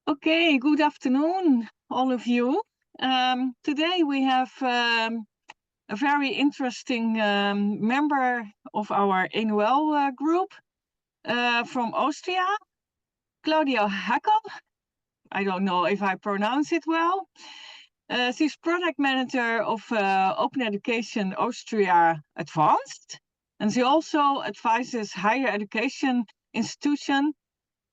Okay, good afternoon, all of you. Today we have a very interesting member of our ENOEL group from Austria, Claudia Hackl. I don't know if I pronounce it well. She's product manager of Open Education Austria Advanced, and she also advises higher education institutions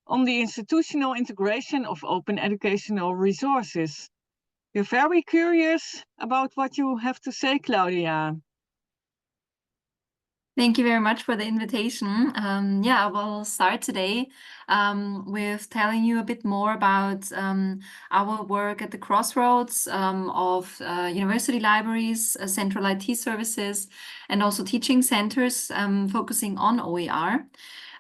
on the institutional integration of open educational resources. We're very curious about what you have to say, Claudia. Thank you very much for the invitation. I will start today with telling you a bit more about our work at the crossroads of university libraries, central IT services, and also teaching centers focusing on OER.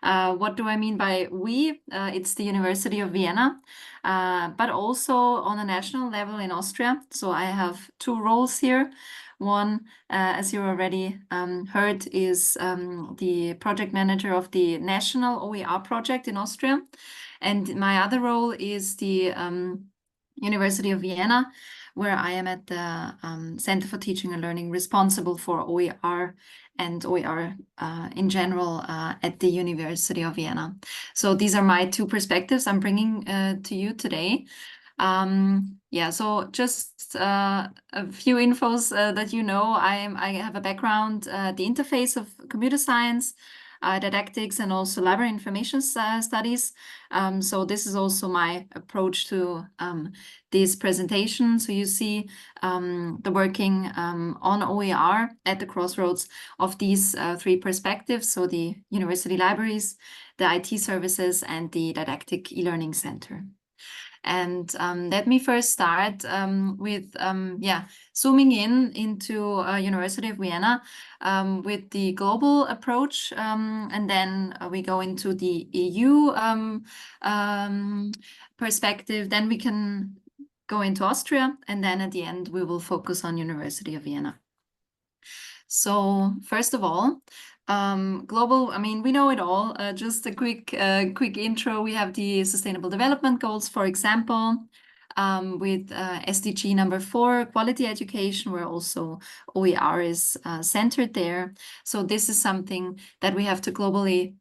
What do I mean by we? It's the University of Vienna, but also on a national level in Austria. So I have two roles here. One, as you already heard, is the project manager of the national OER project in Austria. And my other role is the University of Vienna, where I am at the Center for Teaching and Learning, responsible for OER and OER in general at the University of Vienna. So these are my two perspectives I'm bringing to you today. So just a few infos that you know. I have a background, the interface of computer science, didactics, and also library information studies. So this is also my approach to this presentation. So you see the working on OER at the crossroads of these three perspectives. So the university libraries, the IT services, and the didactic e-learning center. And let me first start with zooming into University of Vienna with the global approach, and then we go into the EU perspective. Then we can go into Austria, and then at the end we will focus on University of Vienna. So first of all, global, I mean, we know it all. Just a quick intro. We have the Sustainable Development Goals, for example, with SDG number 4, quality education, where also OER is centered there. So this is something that we have to globally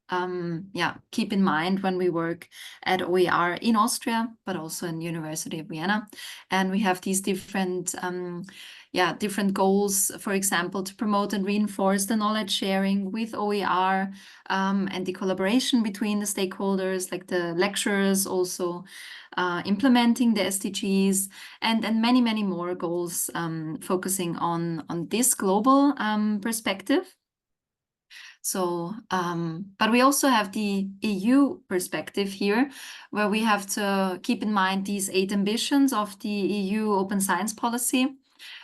keep in mind when we work at OER in Austria, but also in University of Vienna. And we have these different goals, for example, to promote and reinforce the knowledge sharing with OER and the collaboration between the stakeholders, like the lecturers, also implementing the SDGs, and many, many more goals focusing on this global perspective. So, but we also have the EU perspective here, where we have to keep in mind these 8 ambitions of the EU Open Science Policy,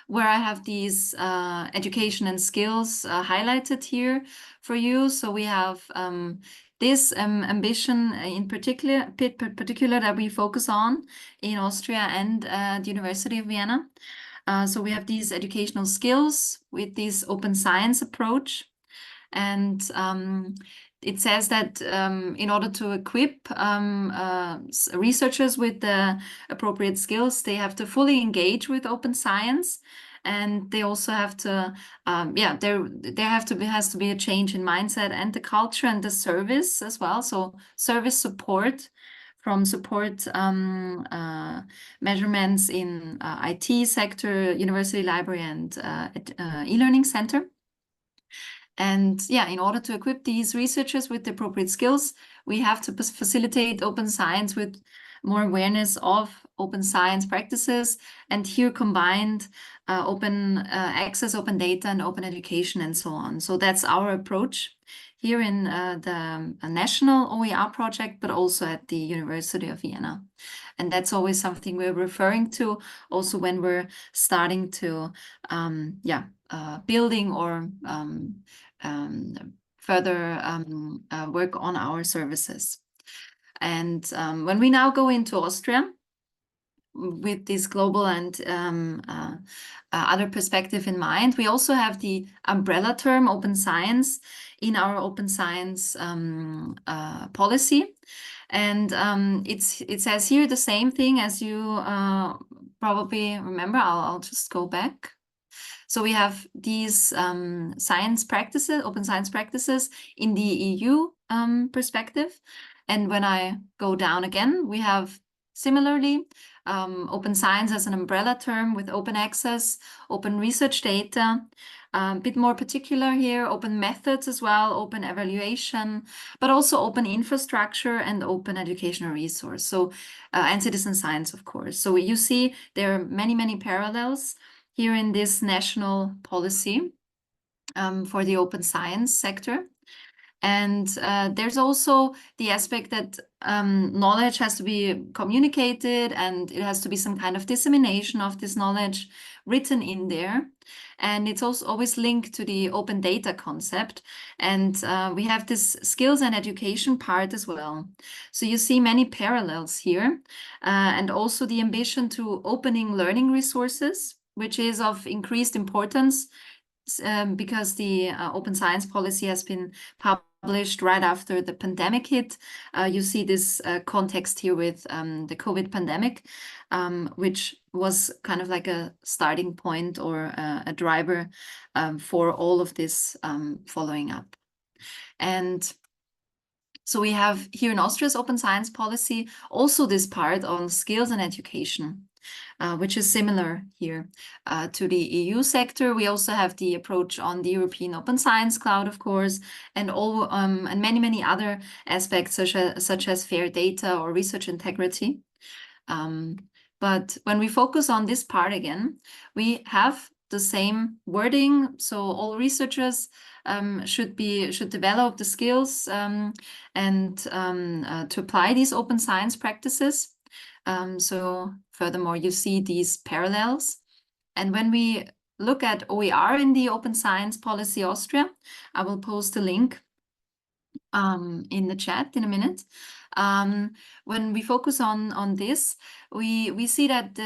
where I have these education and skills highlighted here for you. So we have this ambition in particular that we focus on in Austria and the University of Vienna. So we have these educational skills with this open science approach. And it says that in order to equip researchers with the appropriate skills, they have to fully engage with open science, and they also have to, has to be a change in mindset and the culture and the service as well. So service support, from support measurements in IT sector, university library, and e-learning center. And in order to equip these researchers with the appropriate skills, we have to facilitate open science with more awareness of open science practices, and here combined open access, open data, and open education, and so on. So that's our approach here in the national OER project, but also at the University of Vienna. And that's always something we're referring to also when we're starting to building or further work on our services. And when we now go into Austria, with this global and other perspective in mind, we also have the umbrella term open science in our open science policy. And it says here the same thing as you probably remember. I'll just go back. So we have these science practices, open science practices in the EU perspective. And when I go down again, we have similarly open science as an umbrella term with open access, open research data, a bit more particular here, open methods as well, open evaluation, but also open infrastructure and open educational resource. So, and citizen science, of course. So you see there are many, many parallels here in this national policy for the open science sector. And there's also the aspect that knowledge has to be communicated, and it has to be some kind of dissemination of this knowledge written in there. And it's also always linked to the open data concept. And we have this skills and education part as well. So you see many parallels here, and also the ambition to opening learning resources, which is of increased importance because the open science policy has been published right after the pandemic hit. You see this context here with the COVID pandemic, which was kind of like a starting point or a driver for all of this following up. And so we have here in Austria's open science policy also this part on skills and education. Which is similar here to the EU sector. We also have the approach on the European Open Science Cloud, of course, and many, many other aspects such as fair data or research integrity. But when we focus on this part again, we have the same wording. So all researchers should develop the skills and to apply these open science practices. So furthermore, you see these parallels. And when we look at OER in the Open Science Policy Austria, I will post a link in the chat in a minute. When we focus on this, we see that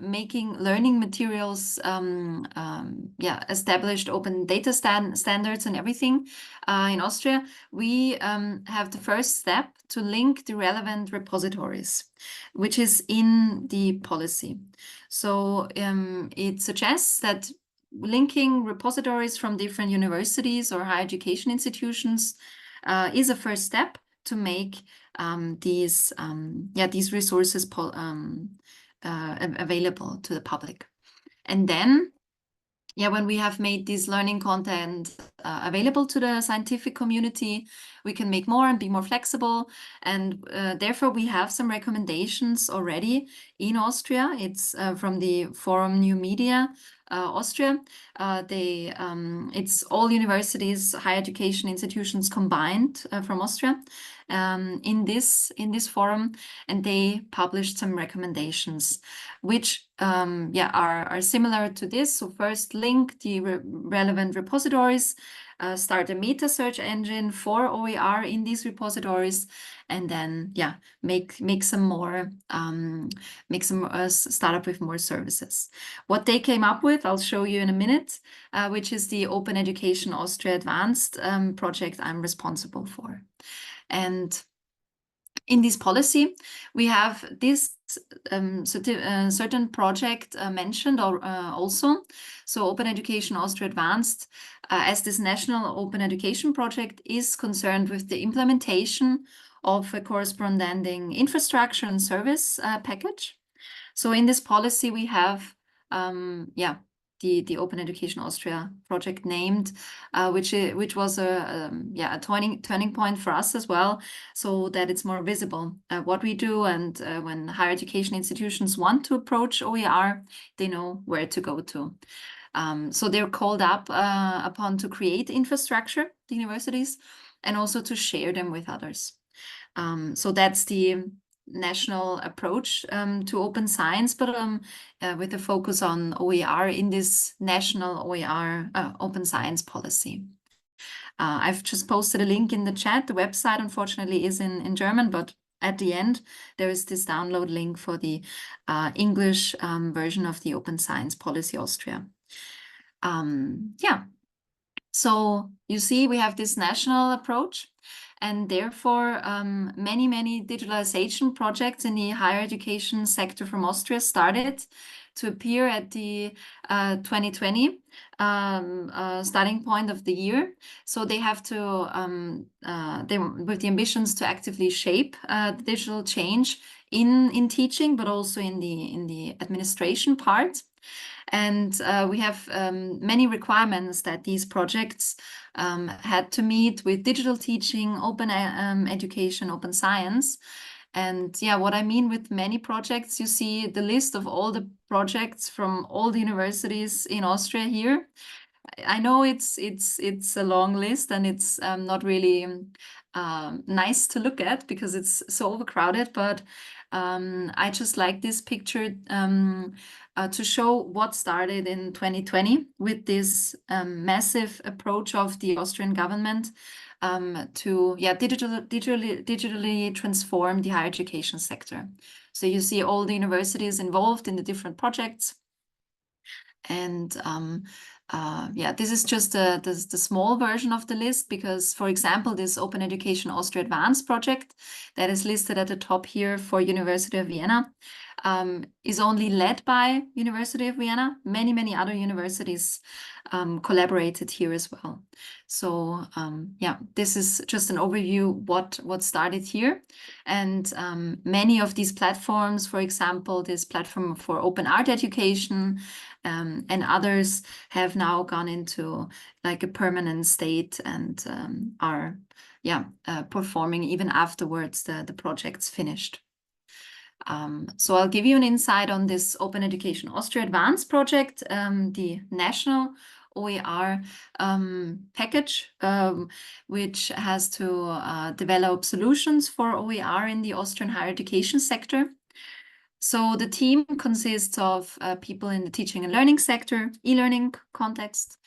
making learning materials, established open data standards and everything in Austria, we have the first step to link the relevant repositories, which is in the policy. So it suggests that linking repositories from different universities or higher education institutions is a first step to make these resources available to the public. And then, when we have made this learning content available to the scientific community, we can make more and be more flexible. And therefore, we have some recommendations already in Austria. It's from the Forum New Media Austria. It's all universities, higher education institutions combined from Austria in this forum, and they published some recommendations which are similar to this. So first, link the relevant repositories, start a metasearch engine for OER in these repositories, and then make some more start up with more services. What they came up with, I'll show you in a minute, which is the Open Education Austria Advanced project I'm responsible for. And in this policy, we have this certain project mentioned also. So Open Education Austria Advanced, as this national open education project, is concerned with the implementation of a corresponding infrastructure and service package. So in this policy, we have the Open Education Austria project named, which was a turning point for us as well, so that it's more visible what we do, and when higher education institutions want to approach OER, they know where to go to. So they're called upon to create infrastructure, the universities, and also to share them with others. So that's the national approach to open science, but with a focus on OER in this national OER open science policy. I've just posted a link in the chat. The website, unfortunately, is in German, but at the end, there is this download link for the English version of the Open Science Policy Austria. Yeah, so you see we have this national approach, and therefore many digitalization projects in the higher education sector from Austria started to appear at the 2020 starting point of the year. So they have to, with the ambitions to actively shape the digital change in teaching, but also in the administration part. And we have many requirements that these projects had to meet with digital teaching, open education, open science. And yeah, what I mean with many projects, you see the list of all the projects from all the universities in Austria here. I know it's a long list, and it's not really nice to look at because it's so overcrowded, but I just like this picture to show what started in 2020 with this massive approach of the Austrian government to digitally transform the higher education sector. So you see all the universities involved in the different projects. And yeah, this is just the small version of the list, because, for example, this Open Education Austria Advanced project that is listed at the top here for University of Vienna is only led by University of Vienna. Many other universities collaborated here as well. So yeah, this is just an overview what started here. And many of these platforms, for example, this platform for open art education and others, have now gone into like a permanent state and are performing even afterwards the project's finished. So I'll give you an insight on this Open Education Austria Advanced project, the national OER package, which has to develop solutions for OER in the Austrian higher education sector. So the team consists of people in the teaching and learning sector, e-learning context.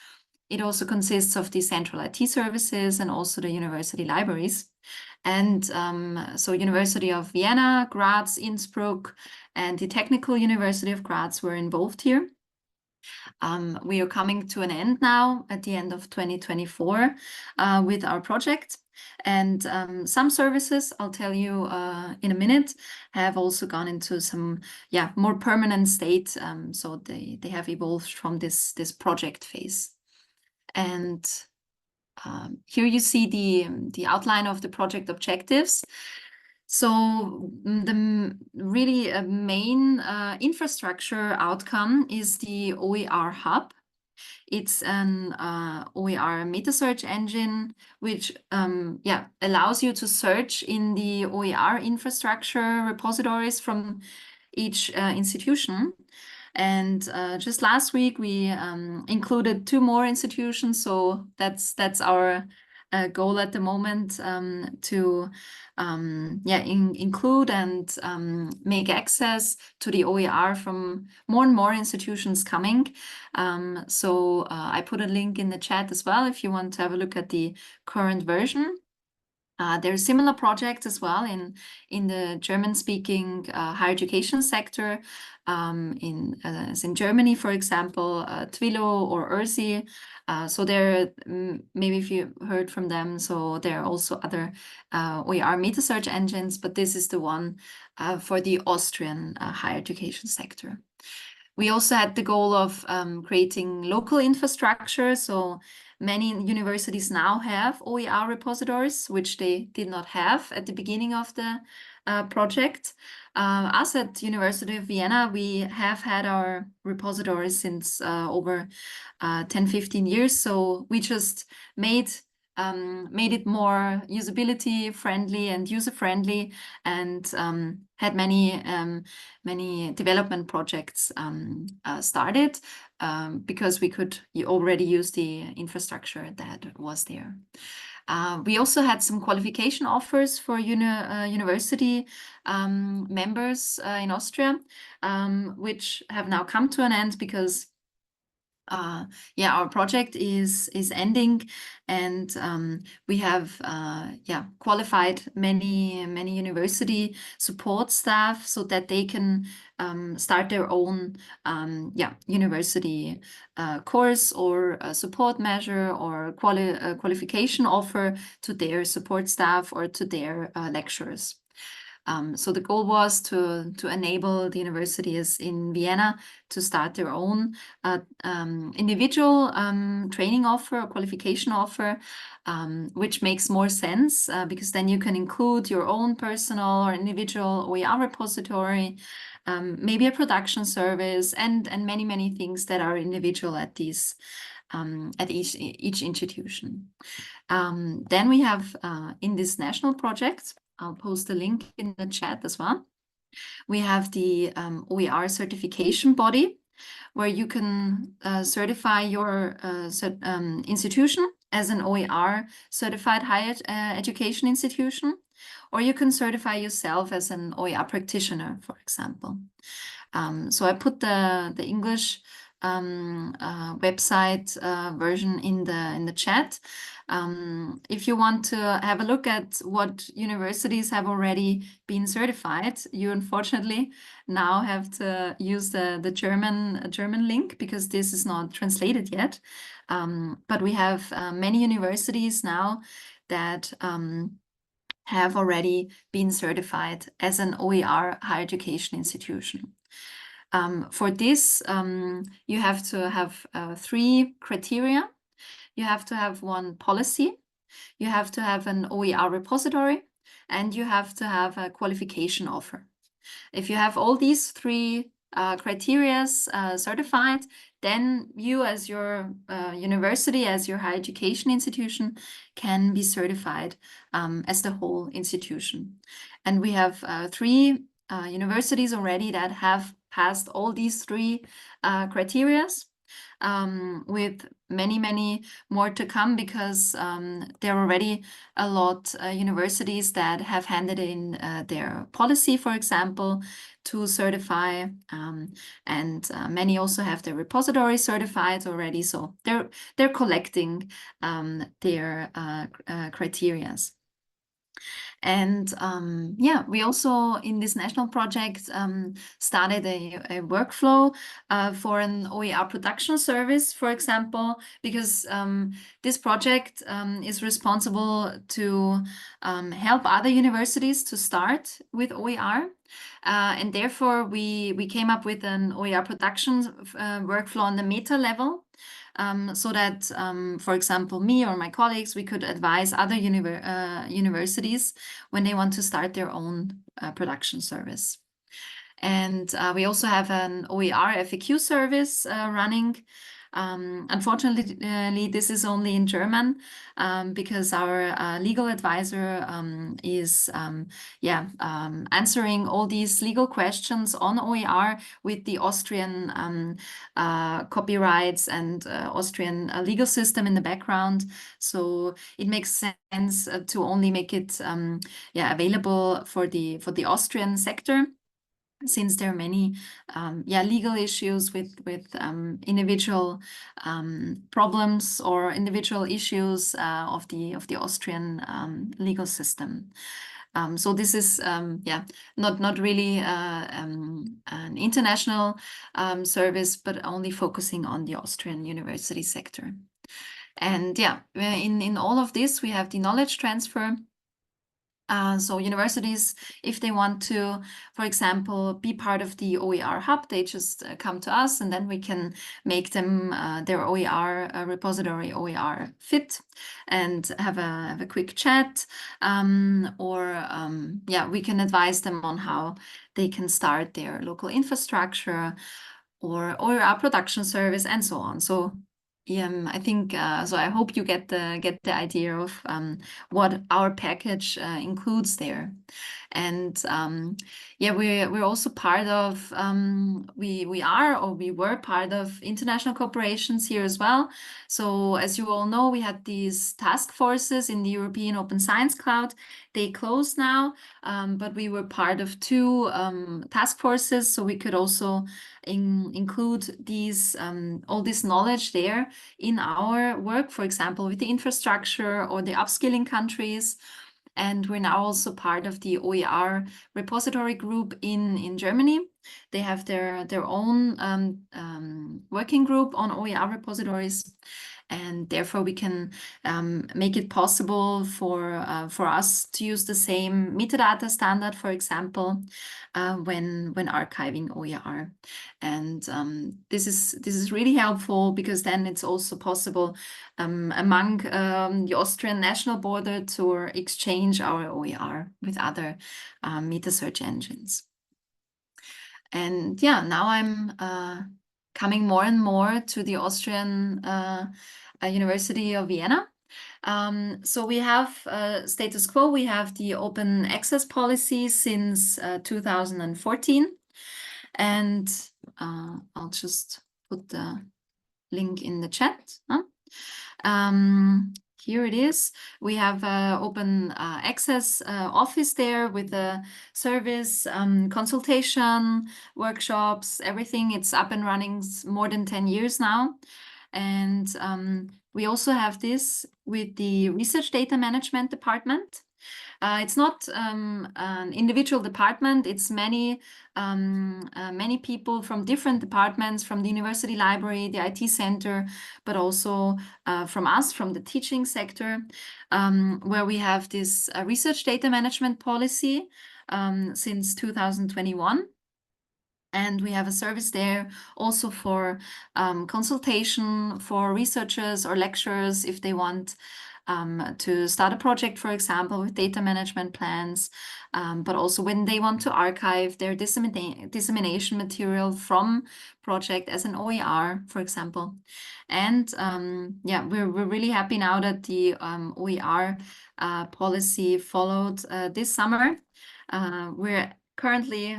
It also consists of the central IT services and also the university libraries. And so University of Vienna, Graz, Innsbruck, and the Technical University of Graz were involved here. We are coming to an end now at the end of 2024 with our project. And some services, I'll tell you in a minute, have also gone into some more permanent state. So they have evolved from this project phase. And here you see the outline of the project objectives. So the really main infrastructure outcome is the OERhub. It's an OER metasearch engine, which allows you to search in the OER infrastructure repositories from each institution. And just last week we included 2 more institutions, so that's our goal at the moment, to include and make access to the OER from more and more institutions coming. So I put a link in the chat as well if you want to have a look at the current version. There are similar projects as well in the German-speaking higher education sector, as in Germany, for example, Twilio or ERSI. So there, maybe if you heard from them, so there are also other OER metasearch engines, but this is the one for the Austrian higher education sector. We also had the goal of creating local infrastructure. So many universities now have OER repositories, which they did not have at the beginning of the project. Us at University of Vienna, we have had our repositories since over 10-15 years. So we just made it more usability friendly and user friendly, and had many development projects started because we could already use the infrastructure that was there. We also had some qualification offers for university members in Austria, which have now come to an end because yeah, our project is ending, and we have qualified many university support staff so that they can start their own university course or a support measure or qualification offer to their support staff or to their lecturers. So the goal was to enable the universities in Vienna to start their own individual training offer or qualification offer, which makes more sense because then you can include your own personal or individual OER repository, maybe a production service, and many things that are individual at these at each institution. Then we have in this national project, I'll post a link in the chat as well. We have the OER certification body, where you can certify your institution as an OER certified higher education institution, or you can certify yourself as an OER practitioner, for example. So I put the English website version in the chat. If you want to have a look at what universities have already been certified, you unfortunately now have to use the German link because this is not translated yet. But we have many universities now that have already been certified as an OER higher education institution. For this, you have to have 3 criteria. You have to have one policy, you have to have an OER repository, and you have to have a qualification offer. If you have all these 3 criteria certified, then you as your university, as your higher education institution, can be certified as the whole institution. And we have 3 universities already that have passed all these 3 criteria, with many more to come, because there are already a lot universities that have handed in their policy, for example, to certify, and many also have their repository certified already. So they're collecting their criteria. And yeah, we also in this national project started a workflow for an OER production service, for example, because this project is responsible to help other universities to start with OER. And therefore, we came up with an OER production workflow on the meta level. So that, for example, me or my colleagues, we could advise other universities when they want to start their own production service. And we also have an OER FAQ service running. Unfortunately, this is only in German because our legal advisor is answering all these legal questions on OER with the Austrian copyrights and Austrian legal system in the background. So it makes sense to only make it available for the Austrian sector, since there are many legal issues with individual problems or individual issues of the Austrian legal system. So this is not really an international service, but only focusing on the Austrian university sector. And in all of this, we have the knowledge transfer. So universities, if they want to, for example, be part of the OERhub, they just come to us, and then we can make them their OER repository OER fit, and have a quick chat, or we can advise them on how they can start their local infrastructure or OER production service, and so on. So I think so. I hope you get the idea of what our package includes there, and we're also part of we were part of international corporations here as well. So as you all know, we had these task forces in the European Open Science Cloud. They closed now, but we were part of 2 task forces, so we could also include these all this knowledge there in our work, for example, with the infrastructure or the upskilling countries. And we're now also part of the OER repository group in Germany. They have their own working group on OER repositories. And therefore, we can make it possible for us to use the same metadata standard, for example, when archiving OER. And this is really helpful, because then it's also possible among the Austrian national border to exchange our OER with other metasearch engines. And yeah, now I'm coming more and more to the Austrian University of Vienna. So we have status quo. We have the open access policy since 2014. And I'll just put the link in the chat. Here it is. We have open access office there with the service, consultation, workshops, everything. It's up and running more than 10 years now. And we also have this with the research data management department. It's not an individual department. It's many people from different departments, from the university library, the IT center, but also from us, from the teaching sector, where we have this research data management policy since 2021. And we have a service there also for consultation for researchers or lecturers if they want to start a project, for example, with data management plans, but also when they want to archive their dissemination material from project as an OER, for example. And yeah, we're really happy now that the OER policy followed this summer. We're currently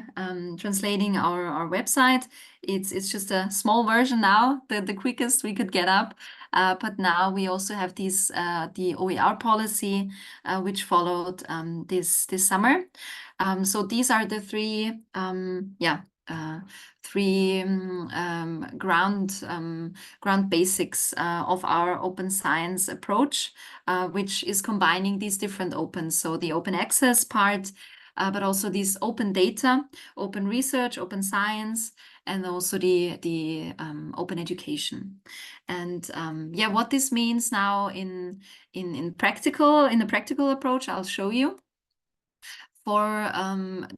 translating our website. It's just a small version now, the quickest we could get up. But now we also have these the OER policy, which followed this summer. So these are the three ground basics of our open science approach, which is combining these different opens. So the open access part, but also these open data, open research, open science, and also the open education. And yeah, what this means now in the practical approach, I'll show you. For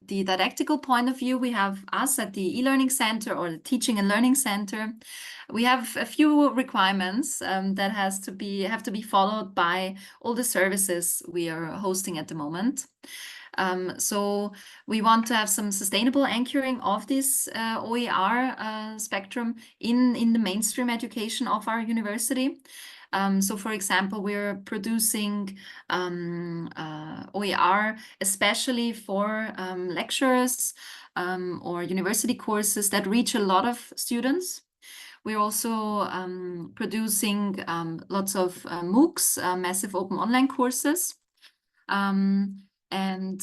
the didactical point of view, we have us at the e-learning center or the teaching and learning center. We have a few requirements that have to be followed by all the services we are hosting at the moment. So we want to have some sustainable anchoring of this OER spectrum in the mainstream education of our university. So, for example, we're producing OER especially for lectures or university courses that reach a lot of students. We're also producing lots of MOOCs, massive open online courses. And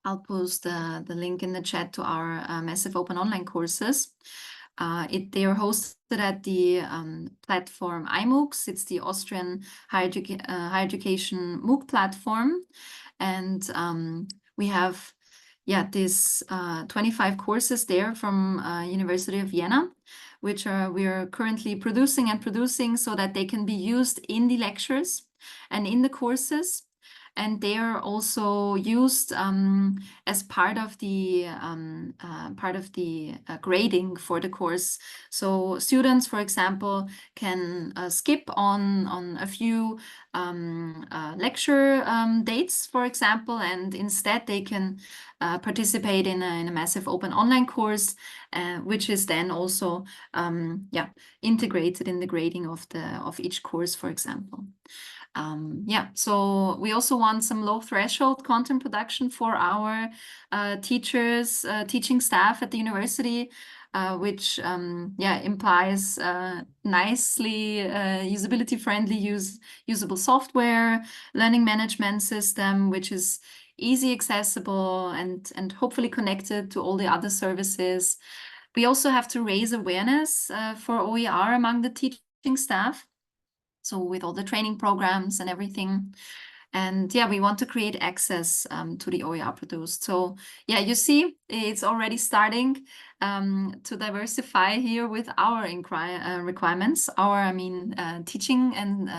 I'll post the link in the chat to our massive open online courses. They are hosted at the platform iMOOCs. It's the Austrian higher education MOOC platform. And we have this 25 courses there from University of Vienna, which we are currently producing so that they can be used in the lectures and in the courses. And they are also used as part of the grading for the course. So students, for example, can skip on a few lecture dates, for example, and instead they can participate in a massive open online course, which is then also integrated in the grading of each course, for example. So we also want some low threshold content production for our teachers, teaching staff at the university, which implies nicely usability friendly, usable software, learning management system, which is easy accessible and hopefully connected to all the other services. We also have to raise awareness for OER among the teaching staff. So with all the training programs and everything. And yeah, we want to create access to the OER produced. So yeah, you see, it's already starting to diversify here with our requirements, our, teaching and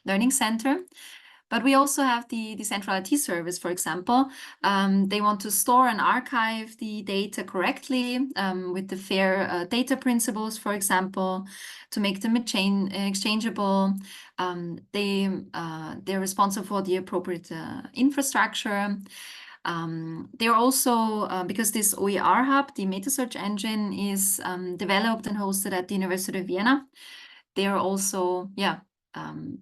learning center. But we also have the central IT service, for example. They want to store and archive the data correctly with the fair data principles, for example, to make them exchangeable. They're responsible for the appropriate infrastructure. They're also, because this OERhub, the metasearch engine, is developed and hosted at the University of Vienna, they're also,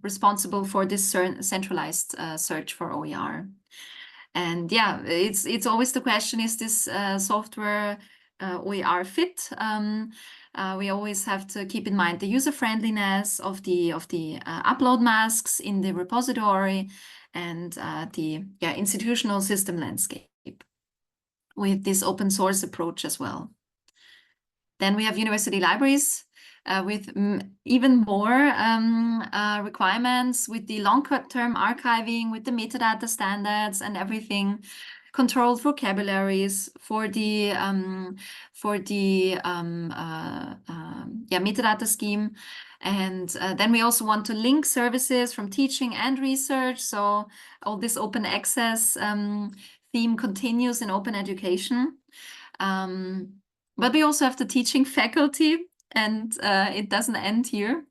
responsible for this centralized search for OER. And yeah, it's always the question, is this software OER fit? We always have to keep in mind the user friendliness of the upload masks in the repository and the institutional system landscape with this open source approach as well. Then we have university libraries with even more requirements, with the long-term archiving, with the metadata standards and everything, controlled vocabularies for the metadata scheme. And then we also want to link services from teaching and research. So all this open access theme continues in open education. But we also have the teaching faculty, and it doesn't end here.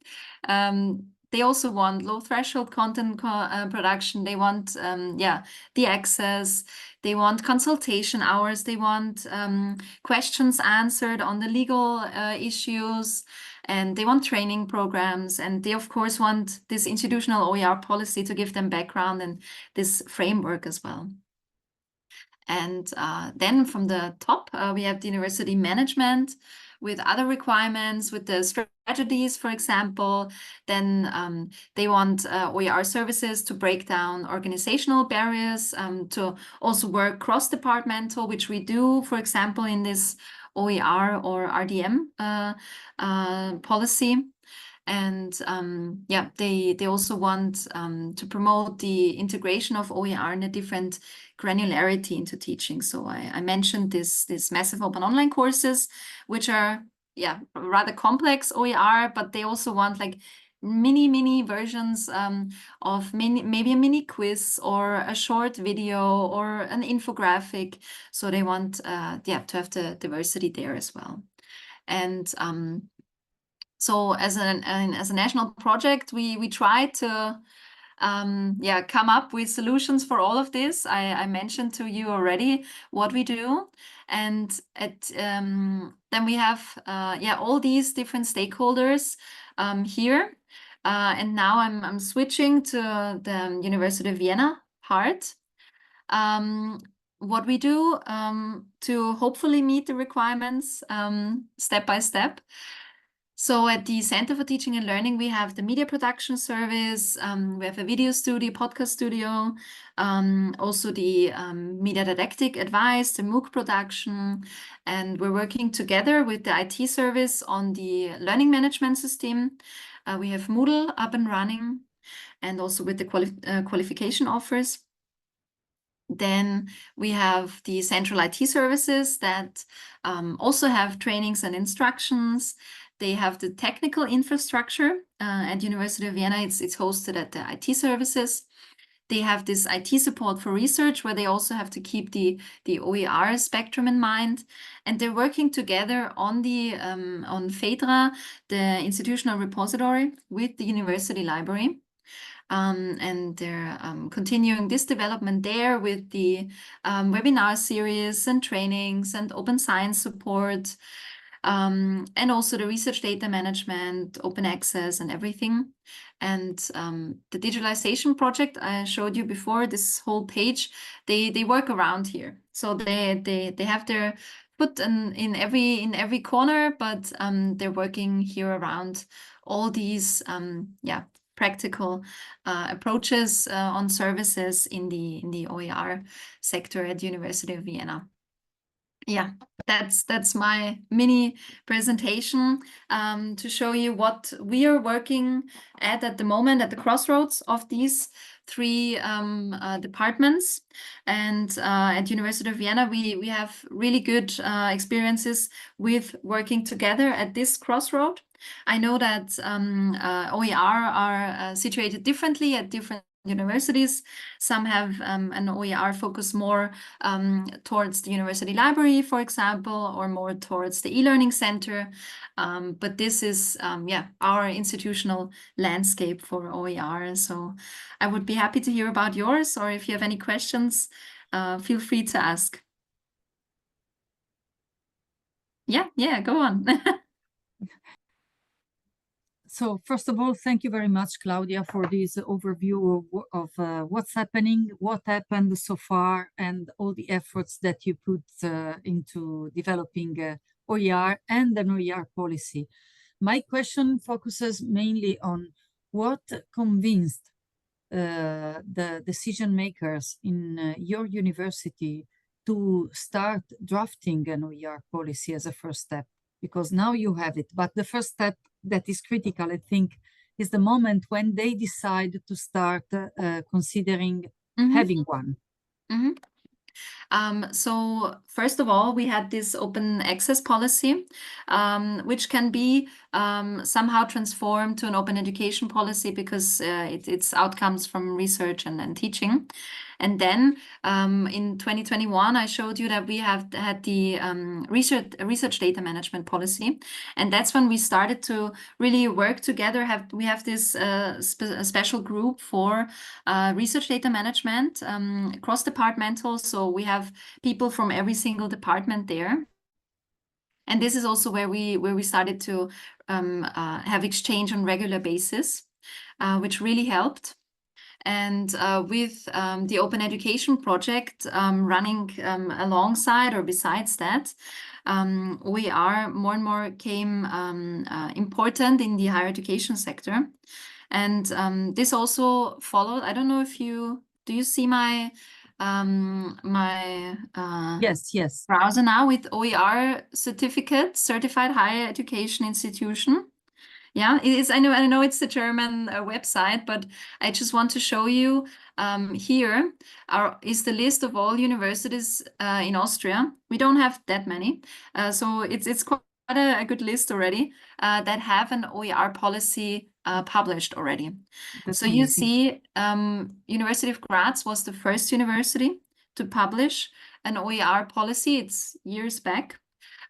They also want low threshold content production. They want, the access. They want consultation hours. They want questions answered on the legal issues. And they want training programs. And they, of course, want this institutional OER policy to give them background and this framework as well. And then from the top, we have the university management with other requirements, with the strategies, for example. Then they want OER services to break down organizational barriers, to also work cross-departmental, which we do, for example, in this OER or RDM policy. And they also want to promote the integration of OER in a different granularity into teaching. So I mentioned this massive open online courses, which are rather complex OER, but they also want like mini versions of maybe a mini quiz or a short video or an infographic. So they want to have the diversity there as well. And so as a national project, we try to come up with solutions for all of this. I mentioned to you already what we do, and then we have all these different stakeholders here. And now I'm switching to the University of Vienna part. What we do to hopefully meet the requirements step by step. So at the Center for Teaching and Learning, we have the media production service, we have a video studio, podcast studio, also the media didactic advice, the MOOC production, and we're working together with the IT service on the learning management system. We have Moodle up and running, and also with the qualification offers. Then we have the central IT services that also have trainings and instructions. They have the technical infrastructure at University of Vienna. It's hosted at the IT services. They have this IT support for research, where they also have to keep the OER spectrum in mind. And they're working together on the on FEDRA, the institutional repository, with the university library. And they're continuing this development there with the webinar series and trainings and open science support, and also the research data management, open access and everything. And the digitalization project I showed you before, this whole page, they work around here. So they have their foot in every corner, but they're working here around all these practical approaches on services in the OER sector at the University of Vienna. yeah, that's my mini presentation to show you what we are working at the moment at the crossroads of these three departments. And at University of Vienna, we have really good experiences with working together at this crossroad. I know that OER are situated differently at different universities. Some have an OER focus more towards the university library, for example, or more towards the e-learning center. But this is, yeah, our institutional landscape for OER. So I would be happy to hear about yours, or if you have any questions, feel free to ask. Yeah, go on. So first of all, thank you very much, Claudia, for this overview of what's happening, what happened so far, and all the efforts that you put into developing OER and an OER policy. My question focuses mainly on what convinced the decision makers in your university to start drafting an OER policy as a first step, because now you have it. But the first step that is critical, I think, is the moment when they decide to start considering having one. So first of all, we had this open access policy, which can be somehow transformed to an open education policy because its outcomes from research and teaching. And then in 2021, I showed you that we have had the research data management policy. And that's when we started to really work together. We have this special group for research data management, cross-departmental. So we have people from every single department there. And this is also where we started to have exchange on regular basis, which really helped. And with the Open Education project running alongside or besides that, OER more and more came important in the higher education sector. And this also followed, I don't know if do you see my Yes. browser now with OER certificate, Certified Higher Education Institution? Yeah, it is. I know it's the German website, but I just want to show you here is the list of all universities in Austria. We don't have that many, so it's quite a good list already that have an OER policy published already. That's so amazing. You see, University of Graz was the first university to publish an OER policy. It's years back.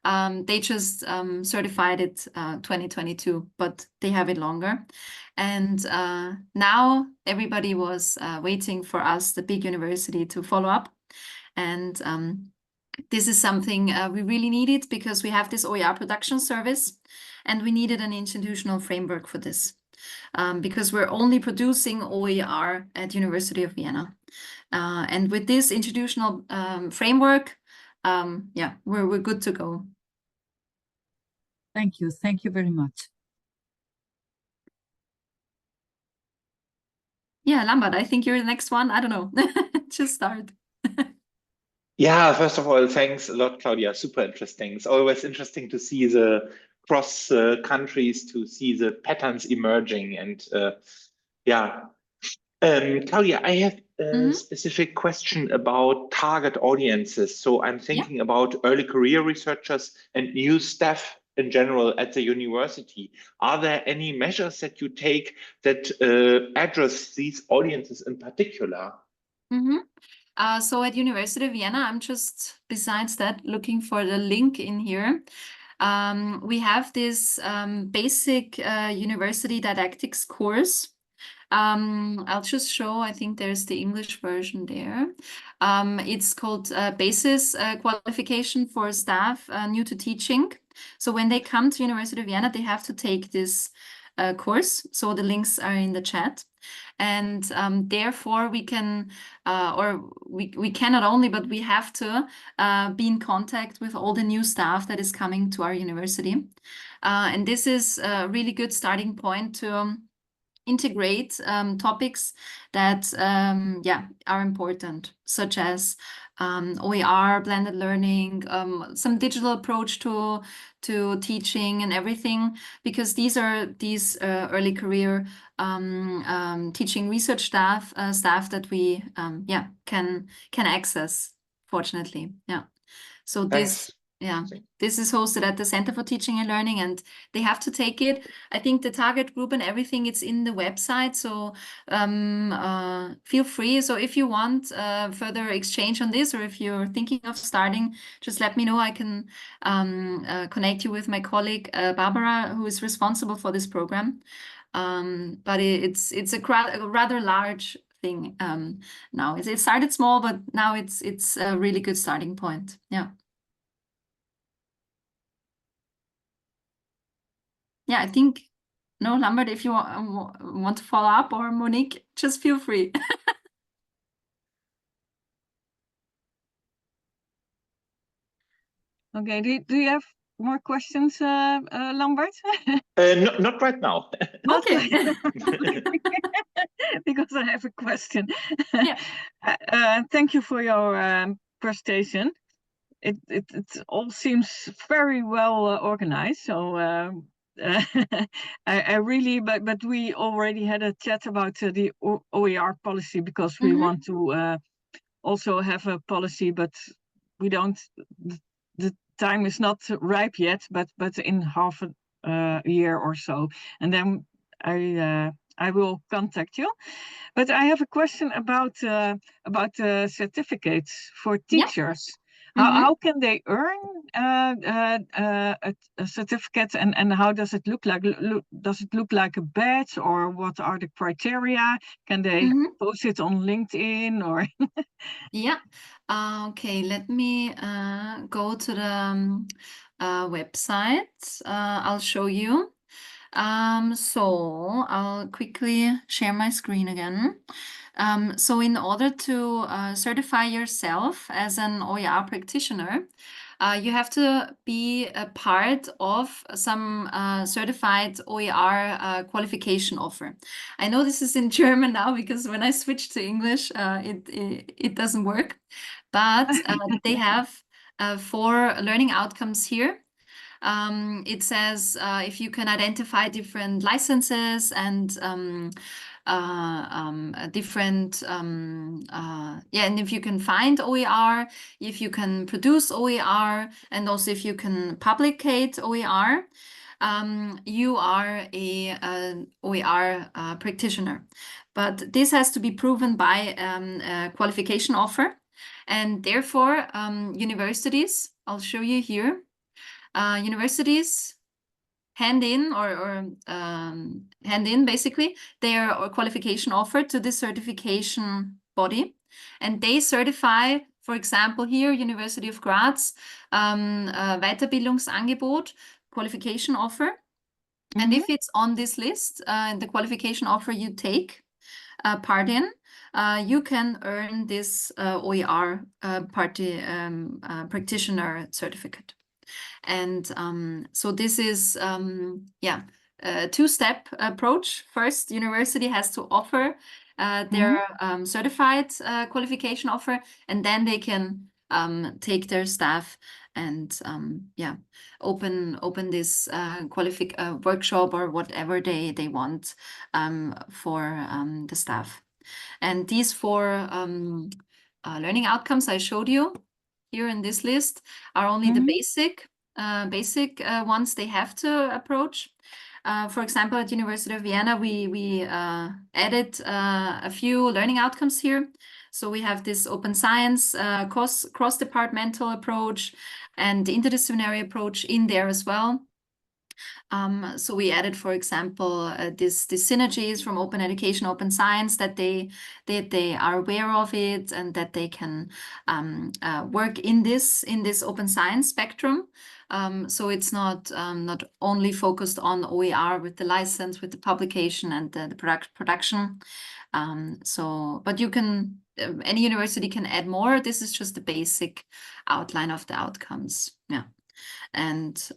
They just certified it 2022, but they have it longer. And now everybody was waiting for us, the big university, to follow up. And this is something we really needed because we have this OER production service and we needed an institutional framework for this. Because we're only producing OER at University of Vienna. And with this institutional framework, yeah, we're good to go. Thank you very much. Yeah, Lambert, I think you're the next one. I don't know. Just start. Yeah, first of all, thanks a lot, Claudia. Super interesting. It's always interesting to see the cross countries, to see the patterns emerging. And yeah, Claudia, I have a specific question about target audiences. So I'm thinking about early career researchers and new staff in general at the university. Are there any measures that you take that address these audiences in particular? So at University of Vienna, I'm just, besides that, looking for the link in here. We have this basic university didactics course. I'll just show, I think there's the English version there. It's called Basis Qualification for Staff New to Teaching. So when they come to University of Vienna, they have to take this course. So the links are in the chat. And therefore we can, we cannot only, but we have to be in contact with all the new staff that is coming to our university. And this is a really good starting point to integrate topics that are important, such as OER, blended learning, some digital approach to teaching and everything, because these are early career teaching research staff that we can access, fortunately. So Thanks. this is hosted at the Center for Teaching and Learning, and they have to take it. I think the target group and everything, it's in the website, so feel free. So if you want further exchange on this, or if you're thinking of starting, just let me know. I can connect you with my colleague Barbara, who is responsible for this program. But it's a rather large thing now. It started small, but now it's a really good starting point. I think, no, Lambert, if you want to follow up, or Monique, just feel free. Okay, do you have more questions, Lambert? Not right now. Not Okay. Because I have a question. Yeah. Thank you for your presentation. It all seems very well organized. So I really, but we already had a chat about the OER policy, because we want to also have a policy, but we don't. The time is not ripe yet, but in half a year or so, and then I will contact you. But I have a question about certificates for teachers. How can they earn a certificate, and how does it look like? Does it look like a badge, or what are the criteria? Can they post it on LinkedIn, or? Okay, let me go to the website. I'll show you. So I'll quickly share my screen again. So in order to certify yourself as an OER practitioner, you have to be a part of some certified OER qualification offer. I know this is in German now, because when I switched to English, it doesn't work. But they have 4 learning outcomes here. It says if you can identify different licenses and different and if you can find OER, if you can produce OER, and also if you can publicate OER, you are an OER practitioner. But this has to be proven by a qualification offer, and therefore universities, I'll show you here, universities hand in basically their qualification offer to the certification body, and they certify, for example, here University of Graz, Weiterbildungsangebot qualification offer. And if it's on this list, the qualification offer you take part in, you can earn this OER practitioner certificate. And so this is a 2-step approach. First, university has to offer their certified qualification offer, and then they can take their staff and open this workshop or whatever they want for the staff. And these 4 learning outcomes I showed you here in this list are only the basic ones they have to approach. For example, at University of Vienna, we added a few learning outcomes here. So we have this open science, cross-departmental approach, and the interdisciplinary approach in there as well. So we added, for example, these synergies from open education, open science, that they are aware of it, and that they can work in this open science spectrum. So it's not only focused on OER with the license, with the publication and the production. But you can, any university can add more. This is just the basic outline of the outcomes. And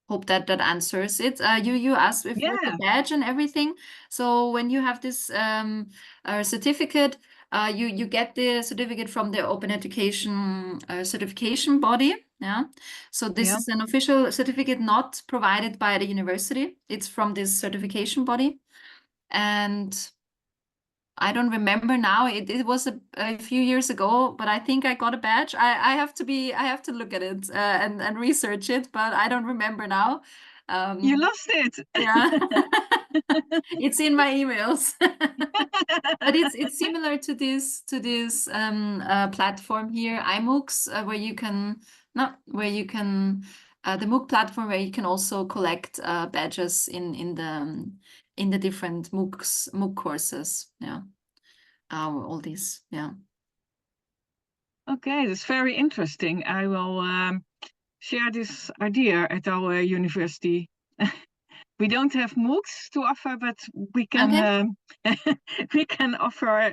hope that that answers it. You asked if with the badge and everything. So when you have this certificate, you get the certificate from the Open Education certification body. Yeah. So this is an official certificate not provided by the university. It's from this certification body. And I don't remember now. It was a few years ago, but I think I got a badge. I have to look at it and research it, but I don't remember now. You lost it. Yeah. It's in my emails. But it's similar to this platform here, iMOOCs, where you can the MOOC platform where you can also collect badges in the different MOOC courses. Yeah. All these. Yeah. Okay, that's very interesting. I will share this idea at our university. We don't have MOOCs to offer, but we can we can offer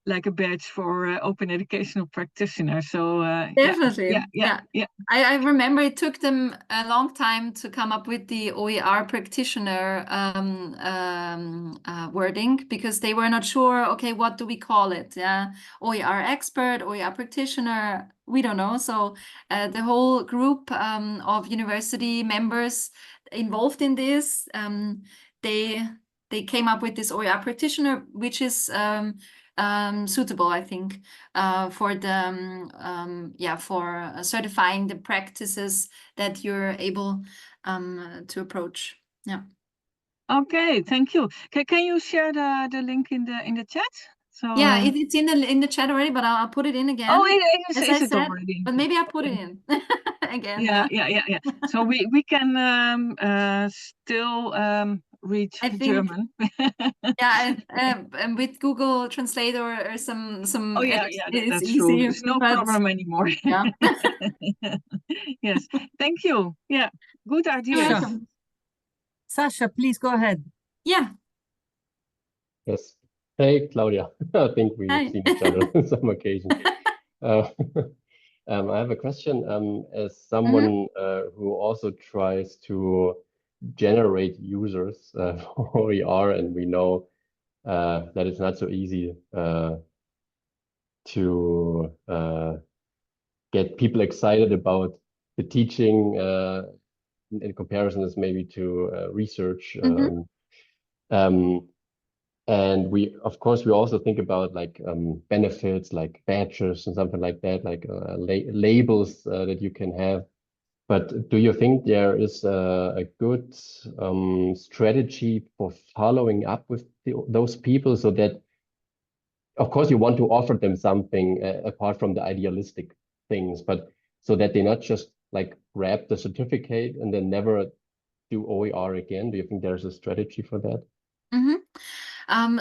like a badge for open educational practitioners. So definitely, yeah. I remember it took them a long time to come up with the OER practitioner wording, because they were not sure. Okay, what do we call it? Yeah, OER expert, OER practitioner. We don't know. So the whole group of university members involved in this, they came up with this OER practitioner, which is suitable, I think, for the for certifying the practices that you're able to approach. Yeah. Okay, thank you. Can you share the link in the chat? So yeah, it's in the chat already, but I'll put it in again. Oh, is as it I said, already? but maybe I'll put it in again. Yeah. So we can still read German. Yeah, and with Google Translate or some Oh yeah, it's that's easy. true. There's no problem anymore. Yeah. Yes, thank you. Yeah, good idea. Sasha, please go ahead. Yeah. Yes. Hey, Claudia. I think we've Hi. seen each other on some occasion. I have a question. As someone who also tries to generate users for OER, and we know that it's not so easy to get people excited about the teaching in comparison as maybe to research. And we, of course, we also think about like benefits, like badges and something like that, like labels that you can have. But do you think there is a good strategy for following up with those people, so that, of course, you want to offer them something apart from the idealistic things, but so that they not just like grab the certificate and then never do OER again? Do you think there's a strategy for that?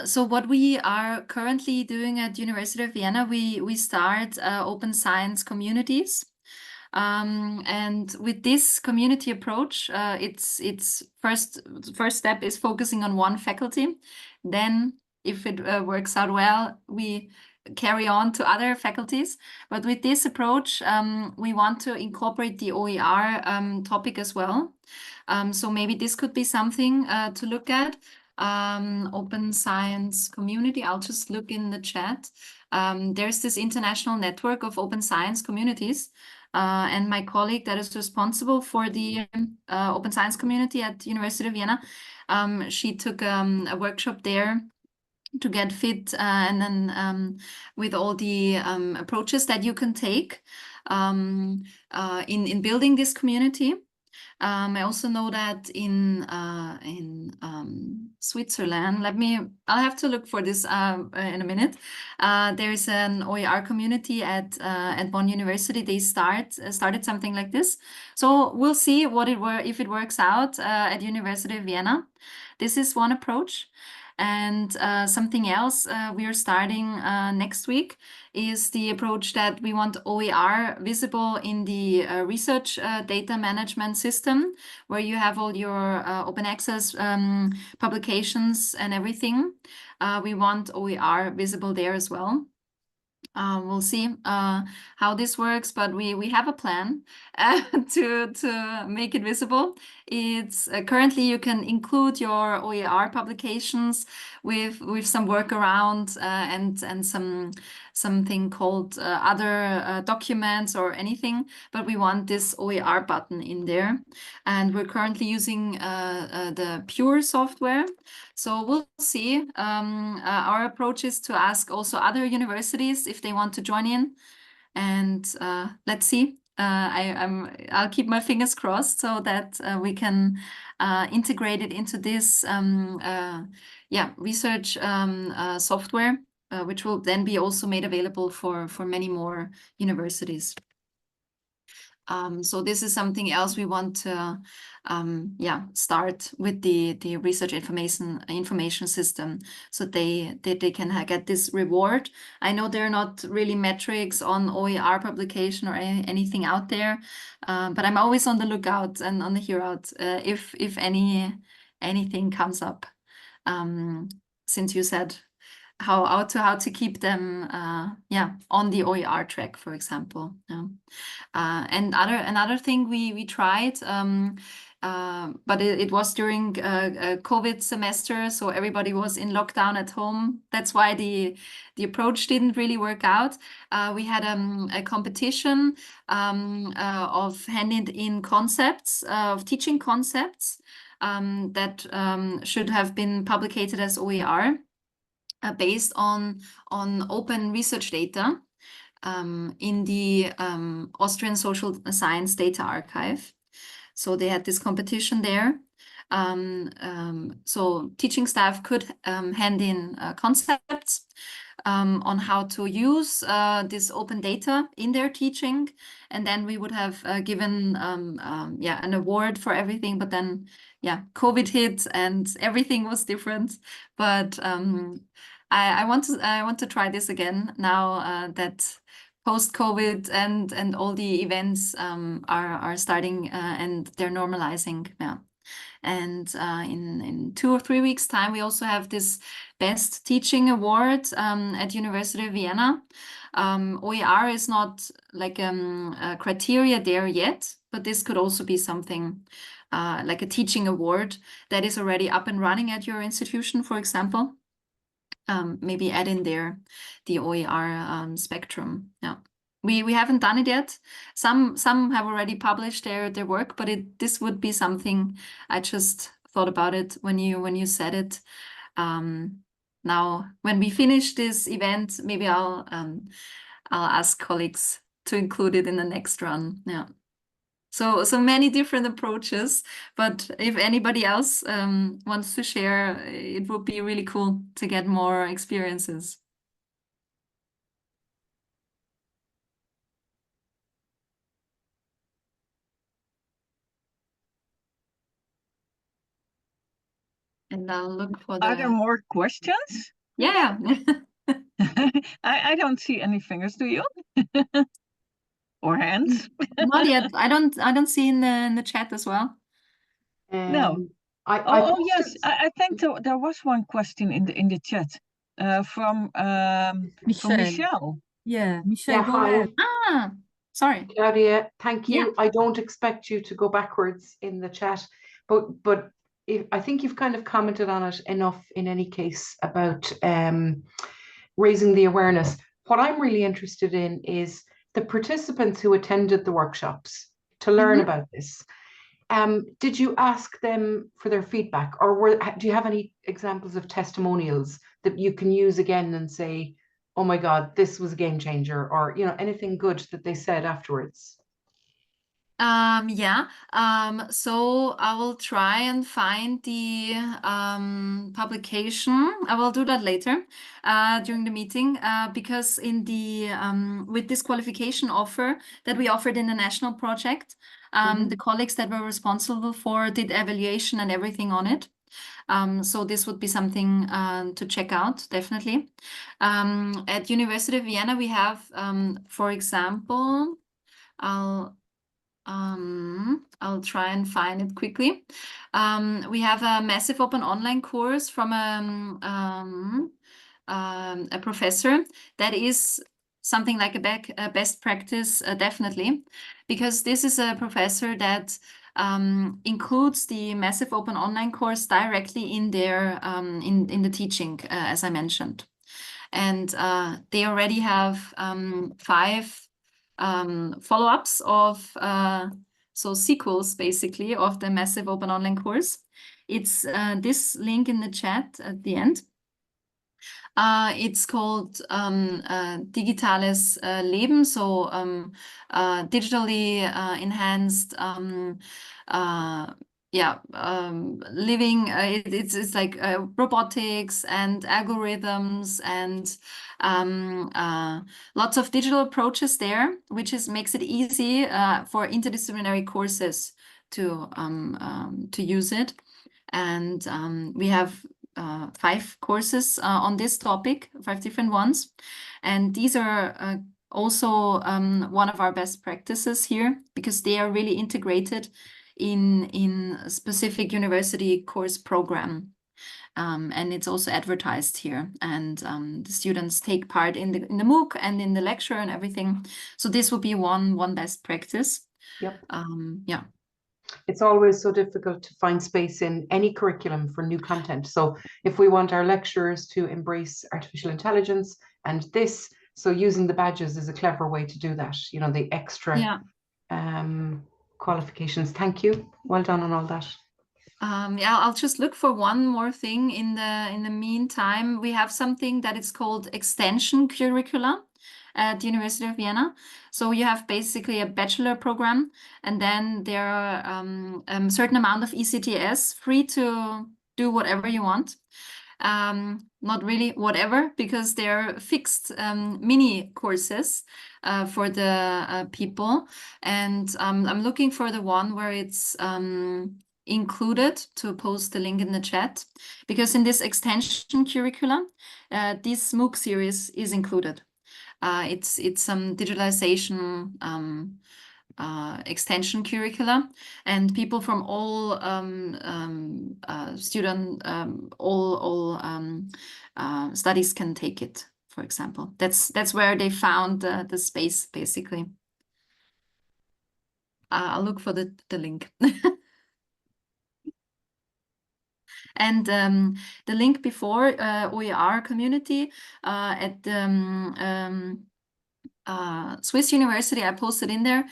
So what we are currently doing at University of Vienna, we start open science communities. And with this community approach, it's first step is focusing on one faculty. Then if it works out well, we carry on to other faculties. But with this approach, we want to incorporate the OER topic as well. So maybe this could be something to look at. Open science community. I'll just look in the chat. There's this international network of open science communities, and my colleague that is responsible for the open science community at University of Vienna, she took a workshop there to get fit, and then with all the approaches that you can take in building this community. I also know that in Switzerland, I'll have to look for this in a minute. There's an OER community at Bonn University. They started something like this. So we'll see if it works out at University of Vienna. This is one approach. And something else we are starting next week is the approach that we want OER visible in the research data management system, where you have all your open access publications and everything. We want OER visible there as well. We'll see how this works, but we have a plan to make it visible. It's currently you can include your OER publications with some workaround and something called other documents or anything, but we want this OER button in there, and we're currently using the pure software. So we'll see. Our approach is to ask also other universities if they want to join in, and let's see. I'll keep my fingers crossed so that we can integrate it into this research software, which will then be also made available for many more universities. So this is something else we want to start with the research information system, so they can get this reward. I know there are not really metrics on OER publication or anything out there, but I'm always on the lookout and on the hear out if anything comes up. Since you said how to keep them on the OER track, for example. And another thing we tried, but it was during a COVID semester, so everybody was in lockdown at home. That's why the approach didn't really work out. We had a competition of handed-in concepts, of teaching concepts that should have been published as OER. Based on open research data in the Austrian Social Science Data Archive. So they had this competition there. So teaching staff could hand in concepts on how to use this open data in their teaching, and then we would have given an award for everything. But then COVID hit and everything was different. But I want to try this again now that post-COVID and all the events are starting and they're normalizing. And in 2 or 3 weeks' time, we also have this Best Teaching Award at University of Vienna. OER is not like a criteria there yet, but this could also be something like a teaching award that is already up and running at your institution, for example. Maybe add in there the OER spectrum. We haven't done it yet. Some have already published their work, but this would be something. I just thought about it when you said it. Now, when we finish this event, maybe I'll ask colleagues to include it in the next run. So many different approaches, but if anybody else wants to share, it would be really cool to get more experiences. And I'll look for Are there more questions? Yeah. I don't see any fingers, do you? Or hands? Not yet. I don't see in the chat as well. No. Yes, I think there was one question in the chat from Michelle. Yeah, Michelle, go ahead. Sorry. Claudia, thank you. I don't expect you to go backwards in the chat, but I think you've kind of commented on it enough in any case about raising the awareness. What I'm really interested in is the participants who attended the workshops to learn about this. Did you ask them for their feedback, or do you have any examples of testimonials that you can use again and say, oh my God, this was a game changer, or anything good that they said afterwards? So I will try and find the publication. I will do that later during the meeting because in the with this qualification offer that we offered in the national project, the colleagues that were responsible for did evaluation and everything on it. So this would be something to check out, definitely. At University of Vienna, we have, for example, I'll try and find it quickly. We have a massive open online course from a professor that is something like a best practice, definitely, because this is a professor that includes the massive open online course directly in their in the teaching, as I mentioned. And they already have 5 follow-ups of so sequels, basically, of the massive open online course. It's this link in the chat at the end. It's called Digitales Leben, so digitally enhanced living. It's like robotics and algorithms and lots of digital approaches there, which makes it easy for interdisciplinary courses to use it. And we have 5 courses on this topic, 5 different ones. And these are also one of our best practices here, because they are really integrated in a specific university course program. And it's also advertised here. And the students take part in the MOOC and in the lecture and everything. So this would be one best practice. Yep. Yeah. It's always so difficult to find space in any curriculum for new content. So if we want our lecturers to embrace artificial intelligence and this, so using the badges is a clever way to do that, you know, the extra qualifications. Thank you. Well done on all that. Yeah, I'll just look for one more thing in the meantime. We have something that is called extension curricula at the University of Vienna. So you have basically a bachelor program, and then there are a certain amount of ECTS, free to do whatever you want. Not really whatever, because they're fixed mini courses for the people. And I'm looking for the one where it's included, to post the link in the chat, because in this extension curriculum, this MOOC series is included. It's some digitalization extension curricula, and people from all studies can take it. For example, that's where they found the space, basically. I'll look for the link. And the link before, OER community at Swiss University, I posted in there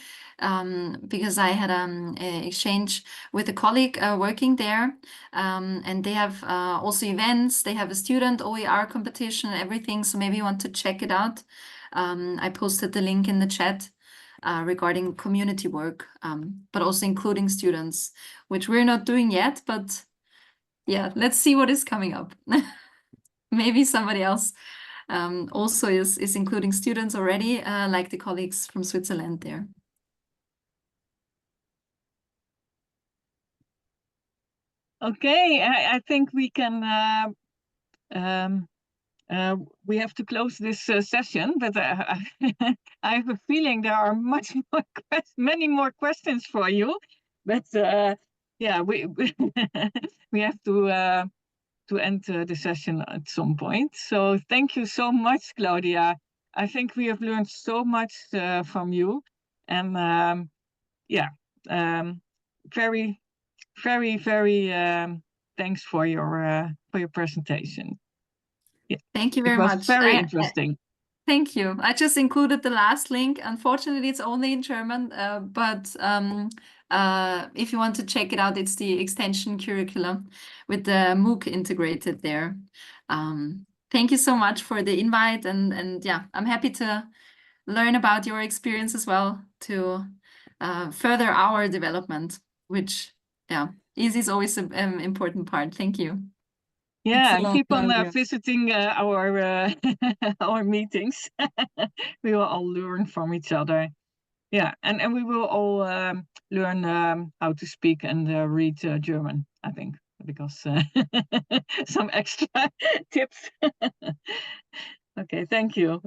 because I had an exchange with a colleague working there, and they have also events. They have a student OER competition and everything, so maybe you want to check it out. I posted the link in the chat regarding community work, but also including students, which we're not doing yet, but yeah, let's see what is coming up. Maybe somebody else also is including students already, like the colleagues from Switzerland there. Okay, I think we can. We have to close this session, but I have a feeling there are many more questions for you. But yeah, we we have to end the session at some point. So thank you so much, Claudia. I think we have learned so much from you, and yeah, very, very, very thanks for your presentation. Yeah, thank you very it was much. Very interesting. Thank you. I just included the last link. Unfortunately, it's only in German, but if you want to check it out, it's the extension curriculum with the MOOC integrated there. Thank you so much for the invite, and yeah, I'm happy to learn about your experience as well to further our development, which is always an important part. Thank you. Yeah, and keep on visiting our our meetings. We will all learn from each other. Yeah, and we will all learn how to speak and read German, I think, because some extra tips. Okay, thank you.